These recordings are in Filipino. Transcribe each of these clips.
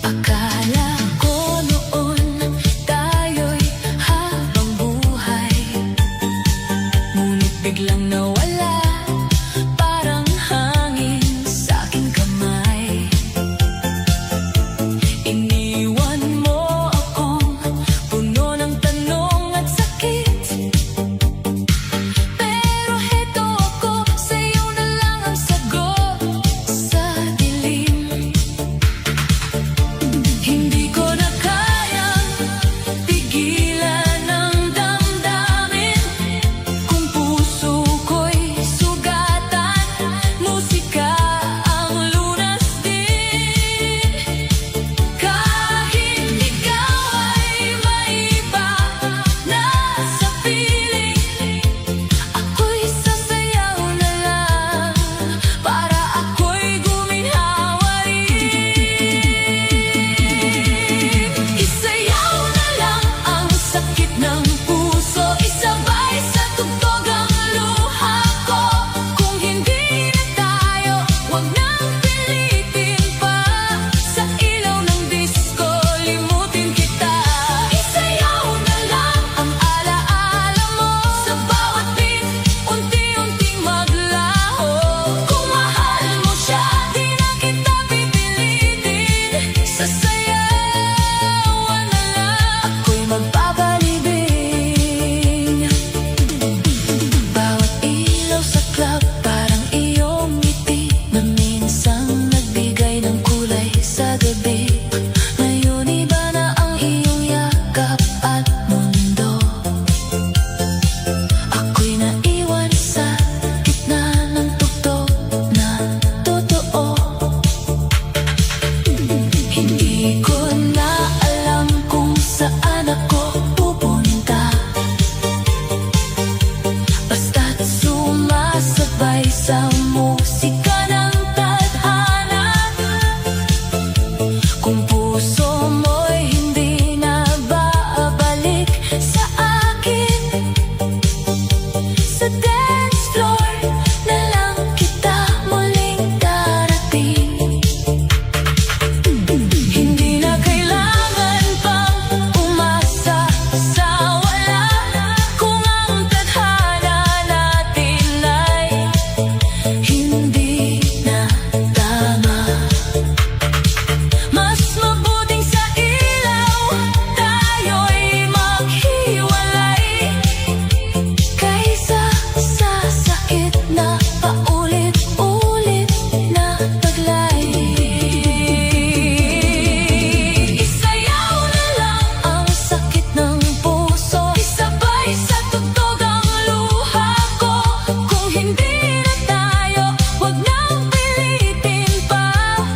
Akala ko noon tayo'y habang buhay, ngunit biglang nawala, parang hangin sa aking kamay. Iniwan mo akong puno ng tanong at sakit, pero heto ako, sa'yo na lang ang sagot sa dilim. Hindi ko na kayang pigilan ang damdamin, kung puso ko'y sugatan, musika ang lunas din. Kahit ikaw ay maiba na sa piling, ako'y sasayaw na lang para ako'y guminhawa rin. Isayaw na lang ang sakit ng puso, isabay sa tugtog ang luha ko. Kung hindi na tayo, huwag nang pilitin pa. Sa ilaw ng disco, limutin kita. Isayaw na lang ang alaala mo, sa bawat beat, unti-unting maglaho. Kung mahal mo siya, di na kita pipilitin. Sasayawan na lang, ako'y magbabalibing. Bawat ilaw sa club, parang iyong ngiti, na minsang nagbigay ng kulay sa gabi. Ngayon iba na ang iyong yakap at mundo. Ako'y naiwan sa gitna ng tugtog na totoo. Hindi ko na alam kung saan ako pupunta, basta't sumasabay sa musika ng tadhana. Kung puso mo'y hindi na babalik sa akin, sa dance floor na lang kita muling darating. Hindi na kailangan pang umasa sa wala, kung ang tadhana natin ay hindi na tama. Mas mabuting sa ilaw tayo'y maghiwalay, kaysa sa sakit na paulit-ulit na taglay. Isayaw na lang ang sakit ng puso, isabay sa tugtog ang luha ko. Kung hindi na tayo, huwag nang pilitin pa.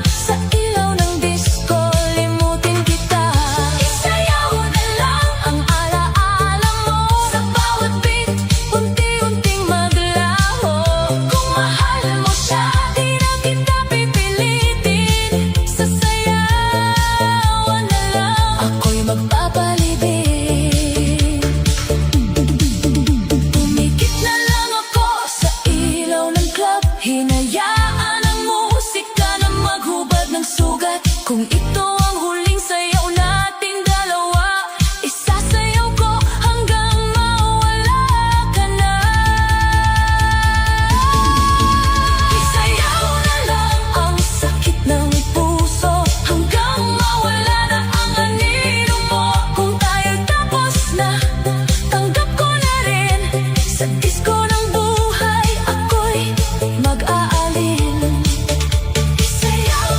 Sa ilaw ng disco, limutin kita. Isayaw na lang ang alaala mo, sa bawat beat, unti-unting maglaho. Kung mahal mo siya, di na kita pipilitin. Sasayawan na lang, ako'y magpapalibing. Pumikit na lang ako sa ilaw ng club, hinayaan ang musika na maghubad ng sugat. Kung ito ang huling sayaw nating dalawa, isasayaw ko hanggang mawala ka na. Isayaw na lang ang sakit ng puso, hanggang mawala na ang anino mo. Kung tayo'y tapos na, tanggap ko na rin. Sa disco ng buhay, ako'y mag-aalin. Isayaw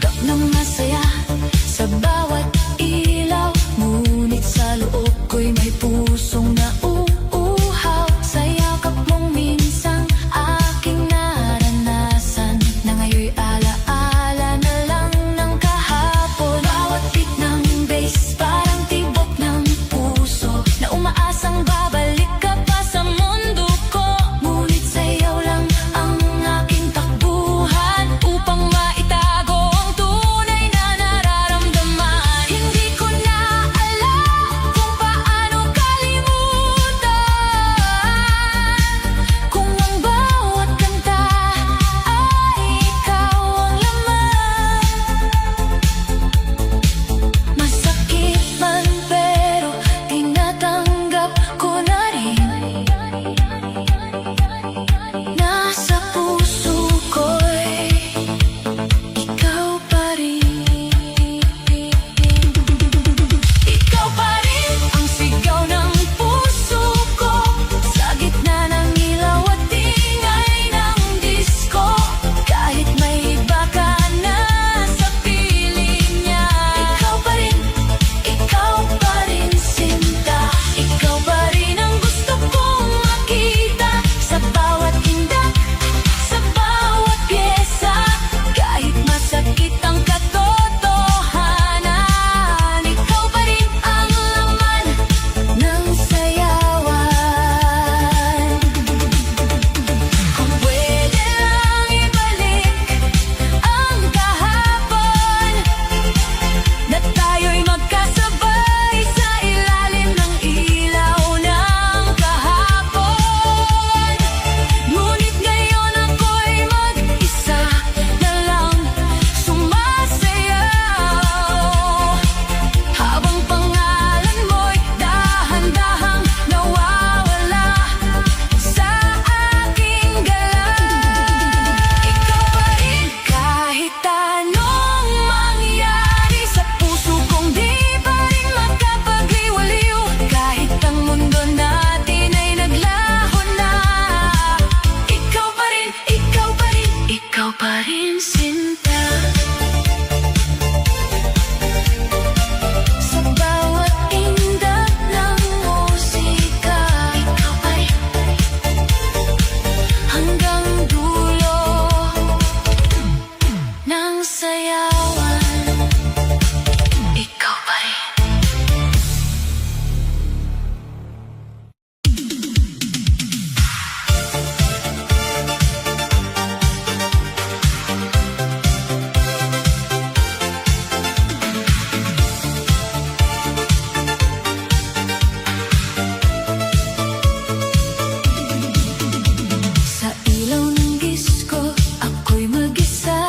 Tanggap ng masaya sa bawat ilaw, ngunit sa loob ko'y may pusong nauuhaw. Sa yakap mong minsang aking naranasan, na ngayon'y alaala na lang ng kahapon. Bawat beat ng bass parang tibok ng puso, na umaasang babalik ka pa sa mundo ko. Ngunit sayaw lang ang aking takbuhan, upang maitago ang tunay na nararamdaman. Hindi ko na alam kung paano kalimutan, kung ang bawat kanta ay ikaw ang laman. Masakit man pero tinatanggap ko na rin, nasa puso ko'y ikaw pa rin. Ikaw pa rin ang sigaw ng puso ko, sa gitna ng ilaw at ingay ng disco. Kahit may iba ka na sa piling niya, ikaw pa rin sinta. Ikaw pa rin ang gusto kong makita sa bawat hinda, sa bawat pyesa. Kahit masakit ang katotohanan, ikaw pa rin ang laman ng sayawan. Kung pwede lang ibalik ang kahapon, na tayo'y magkasabay sa ilalim ng ilaw ng kahapon. Ngunit ngayon ako'y mag-isa na lang sumasayaw, habang pangalan mo'y dahan-dahang nawawala sa aking galaw. Ikaw pa rin kahit anong mangyari, sa puso kong di pa rin makapagliwaliw. Kahit ang mundo natin ay naglaho na, ikaw pa rin, ikaw pa rin, ikaw pa rin sinta. Sa bawat indak ng musika, ikaw pa rin, hanggang dulo ng sayawan, ikaw pa rin. Sa ilaw ng disco, ako'y mag-isa,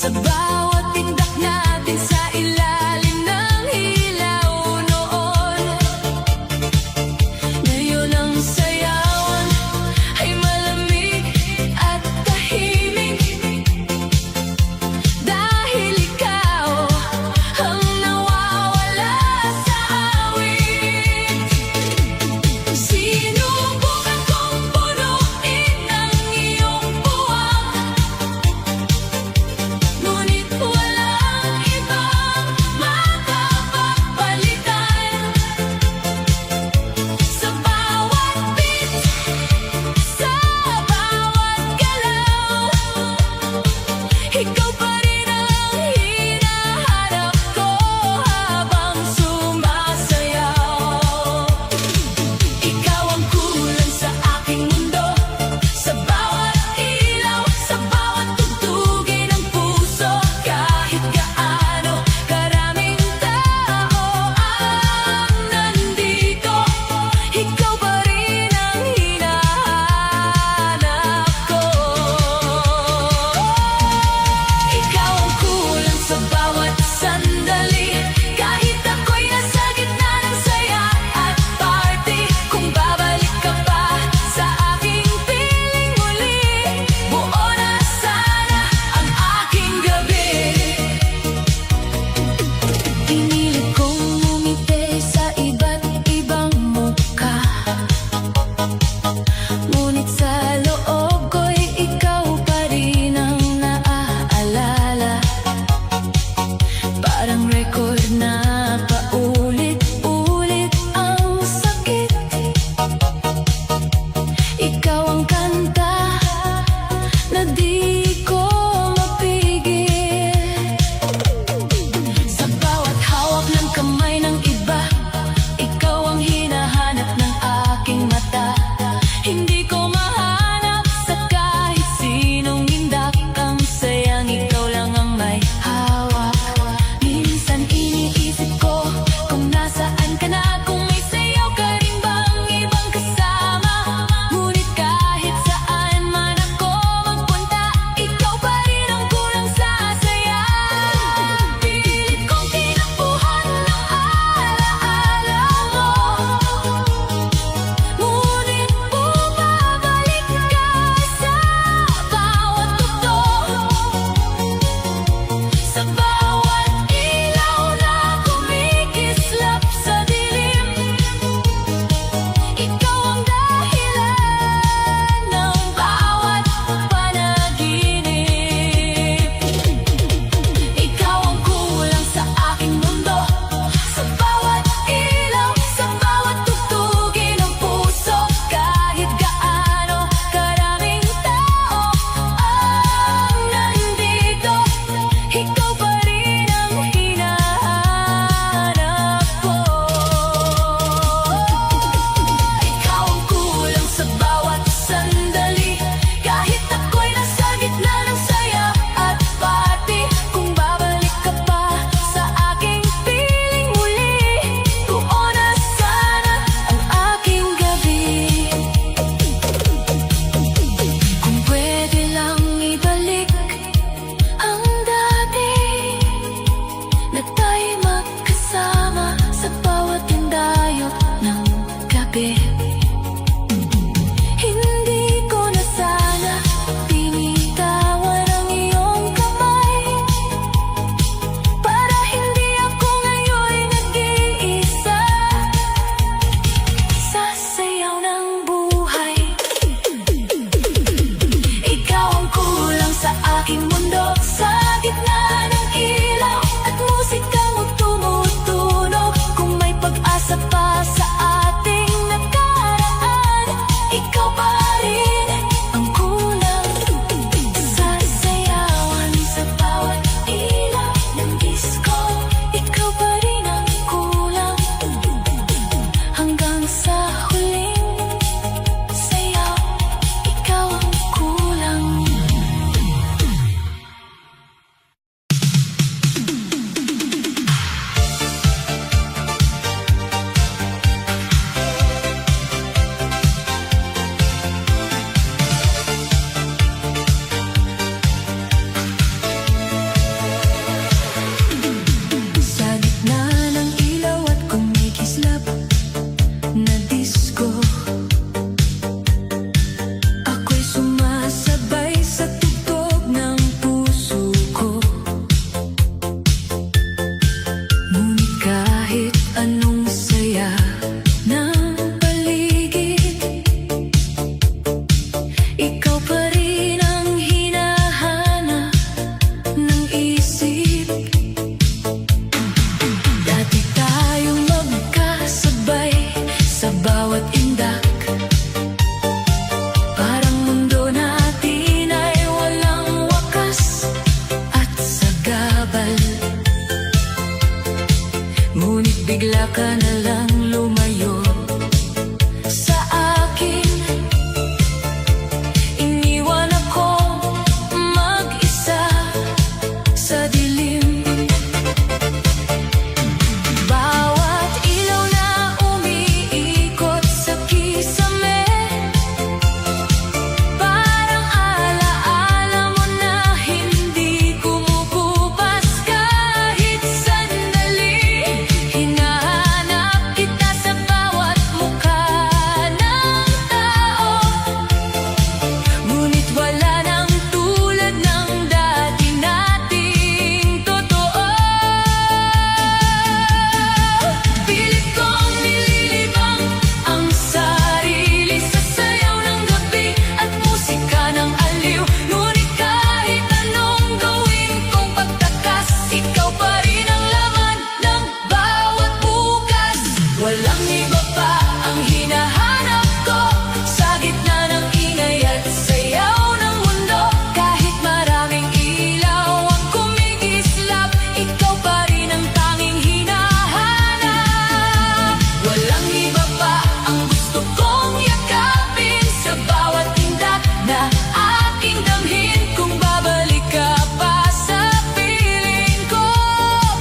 Sa bawat tindak natin sa ilalim ng ilaw noon, ngayon ang sayawan ay malamig at tahimik. Dahil ikaw ang nawawala sa awit. Sinubukan kong punuin ang iyong puwang, ngunit walang ibang makapagpalitan. Sa bawat beat, sa bawat galaw, ikaw pa rin ang hinahanap ko habang sumasayaw. Ikaw ang kulang sa aking mundo, sa bawat ilaw, sa bawat tugtugin ng puso. Kahit gaano karaming tao ang nandito, ikaw pa rin ang hinahanap ko. Ikaw ang kulang sa bawat sandali, kahit ako'y nasa gitna ng saya at party. Kung babalik ka pa sa aking piling muli, buo na sana ang aking gabi. Pinilit kong umiti sa iba't ibang mukha, ngunit sa loob ko'y ikaw pa rin ang naaalala. Parang record na paulit-ulit ang sakit. Ikaw ang kanta na di ko mapigil. Sa bawat hawak ng kamay ng iba, ikaw ang hinahanap ng aking mata. Hindi ko mahanap sa kahit sinong hindak, ang sayang ikaw lang ang may hawak. Minsan iniisip ko kung nasaan ka na, kung may sayaw ka rin bang ibang kasama. Ngunit kahit saan man ako magpunta, ikaw pa rin ang kulang sa saya. Pilit kong tinakbuhan ng alaala mo, ngunit bumabalik ka sa bawat tugtog. Sa bawat ilaw na kumikislap sa dilim, ikaw ang dahilan ng bawat panaginip. Ikaw ang kulang sa aking mundo, sa bawat ilaw, sa bawat tugtugin ng puso. Kahit gaano karaming tao ang nandito, ikaw pa rin ang hinahanap ko. Ikaw ang kulang sa bawat sandali, kahit ako'y nasa gitna ng saya at party. Kung babalik ka pa sa aking piling muli, buo na sana ang aking gabi. Kung pwede lang ibalik ang dati, na tayo'y magkasama sa bawat tindayo ng gabi. Hindi ko na sana binitawan ang iyong kamay, para hindi ako ngayon'y nag-iisa sa sayaw ng buhay. Ikaw ang kulang sa aking mundo, sa gitna ng ilaw at musikang tumutunog. Kung may pag-asa pa sa ating nakaraan, ikaw pa rin ang kulang sa sayawan. Sa bawat ilaw ng disco, ikaw pa rin ang kulang, hanggang sa huling sayaw, ikaw ang kulang. bigla ka na lang lumayo sa akin. Iniwan ako mag-isa sa dilim. Bawat ilaw na umiikot sa kisame, parang alaala mo na hindi kumukupas kahit sandali. Hinahanap kita sa bawat mukha ng tao, ngunit wala nang tulad ng dati nating totoo. Pilit kong nililibang ang sarili sa sayaw ng gabi at musika ng aliw. Ngunit kahit anong gawin kong pagtakas, ikaw pa rin ang laman ng bawat bukas. Walang iba pa ang hinahanap ko sa gitna ng ingay at sayaw ng mundo. Kahit maraming ilaw ang kumikislap, ikaw pa rin ang tanging hinahanap. Walang iba pa ang gusto kong yakapin sa bawat tindak na aking damhin. Kung babalik ka pa sa piling ko,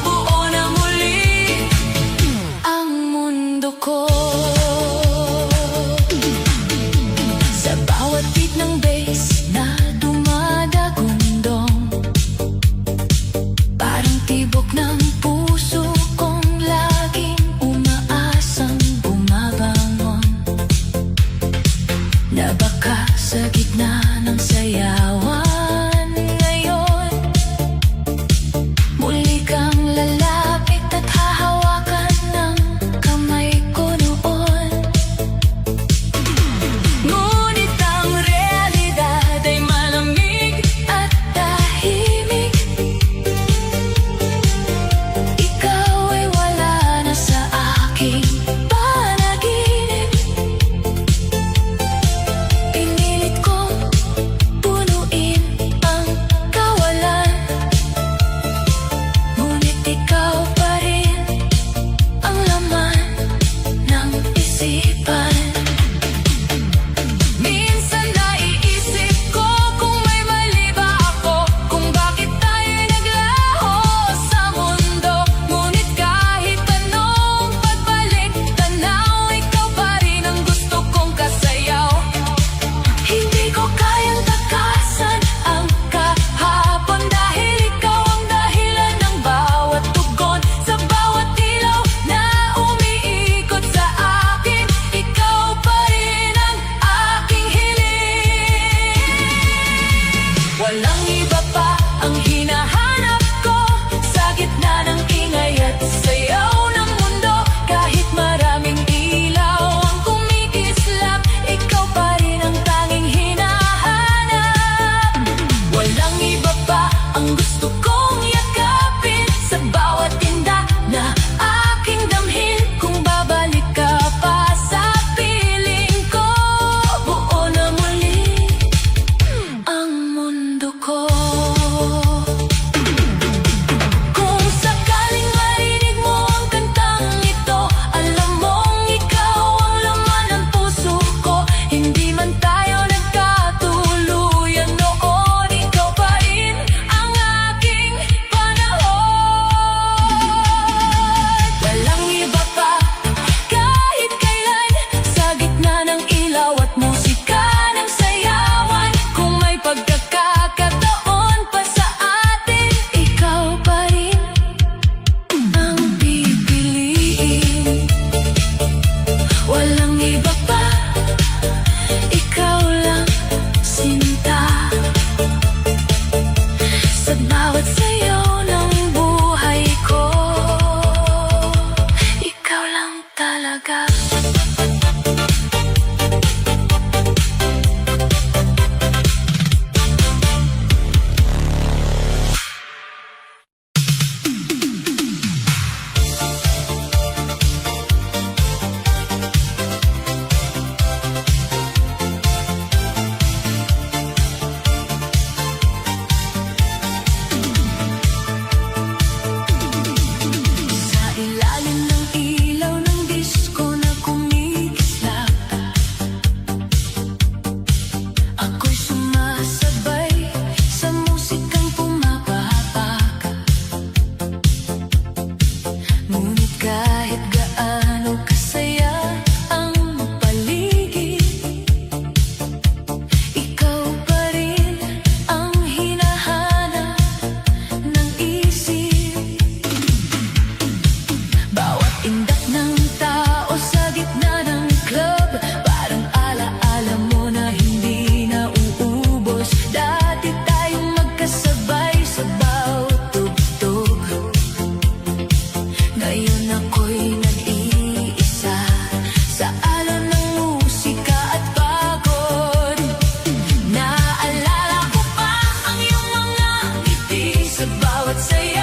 buo na muli ang mundo ko. Sa bawat beat ng bass na dumadagundong, parang tibok ng puso kong laging umaasang bumabangon, na baka sa gitna ng sayawan ngayon muli kang lalapit at hahawakan ng kamay ko noon. Ngunit ang realidad ay malamig at tahimik. Ikaw ay wala na sa aking panaginip. Pinilit kong punuin ang kawalan, ngunit ikaw pa rin ang laman ng isipan. Minsan naiisip ko kung may mali ba ako, kung bakit tayo'y naglaho sa mundo. Ngunit kahit anong pagbalik tanaw, ikaw pa rin ang gusto kong kasayaw. Hindi ko kayang takasan ang kahapon, dahil ikaw ang dahilan ng bawat tugon. Sa bawat ilaw na umiikot sa akin, ikaw pa rin ang aking hiling. Walang iba pa ang hinahanap ko sa gitna ng ingay at sayaw ng mundo. Kahit maraming ilaw ang kumikislap, ikaw pa rin ang tanging hinahanap. Walang iba pa ang gusto kong yakapin sa bawat tindak na aking damhin. Kung babalik ka pa sa piling ko, buo na muli ang mundo ko. Kung sakaling marinig mo ang kantang ito, alam mong ikaw ang laman ng puso ko. Hindi man tayo nagkatuluyan noon, ikaw pa rin ang aking panahon. Walang iba pa kahit kailan sa gitna ng ilaw at musika ng sayawan. Kung may pagkakataon pa sa atin, ikaw pa rin ang pipiliin. Walang iba pa, ikaw lang sinta. Sa bawat sayaw ng buhay ko, ikaw lang talaga. bawat saya